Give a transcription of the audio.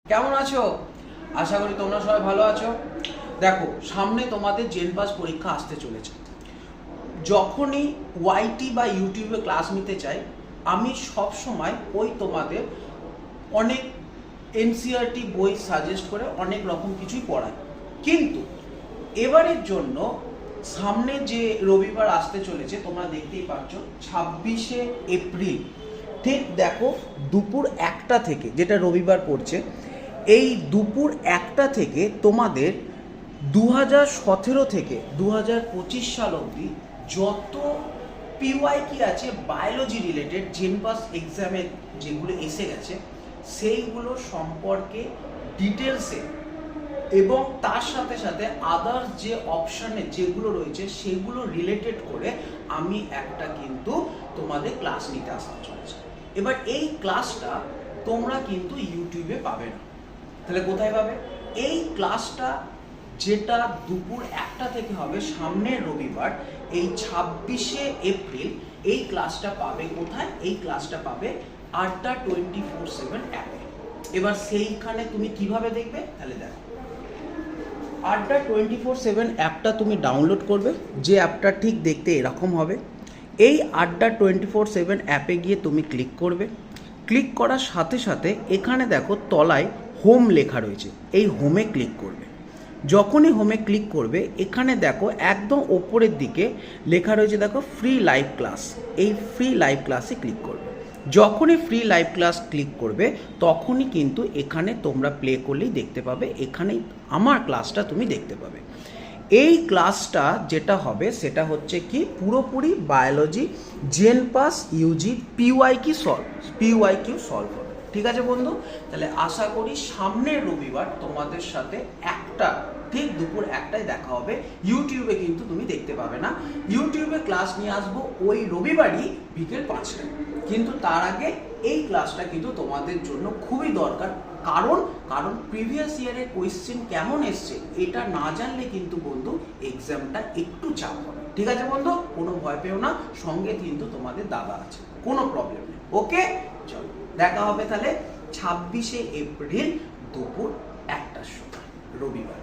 কেমন আছো? আশা করি তোমরা সবাই ভালো আছো। দেখো, সামনে তোমাদের জেন পাস পরীক্ষা আসতে চলেছে। যখনই ওয়াইটি বা ইউটিউবে ক্লাস নিতে চাই, আমি সব সময় তোমাদের অনেক এনসিআরটি বই সাজেস্ট করে অনেক রকম কিছুই পড়াই। কিন্তু এবারের জন্য সামনে যে রবিবার আসতে চলেছে, তোমরা দেখতেই পাচ্ছ 26শে এপ্রিল, ঠিক দেখো দুপুর 1টা থেকে, যেটা রবিবার পড়ছে, এই দুপুর 1টা থেকে তোমাদের 2017 থেকে 2025 সাল অবধি যত পিওয়াইকি আছে বায়োলজি রিলেটেড জেন পাস এক্সামে যেগুলো এসে গেছে, সেইগুলো সম্পর্কে ডিটেলসে এবং তার সাথে সাথে আদার্স যে অপশানে যেগুলো রয়েছে সেগুলো রিলেটেড করে আমি একটা কিন্তু তোমাদের ক্লাস নিতে আসতে চলেছে। এবার এই ক্লাসটা তোমরা কিন্তু ইউটিউবে পাবে না, তাহলে কোথায় পাবে? এই ক্লাসটা যেটা দুপুর 1টা থেকে হবে সামনের রবিবার, এই 26শে এপ্রিল, এই ক্লাসটা পাবে কোথায়? এই ক্লাসটা পাবে আড্ডা 24/7 অ্যাপে। এবার সেইখানে তুমি কিভাবে দেখবে? তাহলে দেখো, আড্ডা 24/7 অ্যাপটা তুমি ডাউনলোড করবে। যে অ্যাপটা ঠিক দেখতে এরকম হবে। এই আড্ডা 24/7 অ্যাপে গিয়ে তুমি ক্লিক করবে। ক্লিক করার সাথে সাথে এখানে দেখো তলায় হোম লেখা রয়েছে, এই হোমে ক্লিক করবে। যখনই হোমে ক্লিক করবে, এখানে দেখো একদম ওপরের দিকে লেখা রয়েছে, দেখো ফ্রি লাইভ ক্লাস। এই ফ্রি লাইভ ক্লাসে ক্লিক করবে। যখনই ফ্রি লাইভ ক্লাস ক্লিক করবে তখনই কিন্তু এখানে তোমরা প্লে করলেই দেখতে পাবে, এখানেই আমার ক্লাসটা তুমি দেখতে পাবে। এই ক্লাসটা যেটা হবে সেটা হচ্ছে কি, পুরোপুরি বায়োলজি জেন পাস ইউজি পিওয়াইকিউ সলভ হবে। ঠিক আছে বন্ধু? তাহলে আশা করি সামনের রবিবার তোমাদের সাথে ঠিক দুপুর 1টায় দেখা হবে। ইউটিউবে কিন্তু তুমি দেখতে পাবে না। ইউটিউবে ক্লাস নিয়ে আসবো ওই রবিবারই বিকেল 5টায়। কিন্তু তার আগে এই ক্লাসটা কিন্তু তোমাদের জন্য খুবই দরকার। কারণ প্রিভিয়াস ইয়ারের কোয়েশ্চেন কেমন এসছে এটা না জানলে কিন্তু বন্ধু এক্সামটা একটু চাপ হবে। ঠিক আছে বন্ধু? কোনো ভয় পেও না, সঙ্গে কিন্তু তোমাদের দাদা আছে, কোনো প্রবলেম নেই। ওকে, চলো দেখা হবে তাহলে 26শে এপ্রিল দুপুর 1টার সময় রবিবার।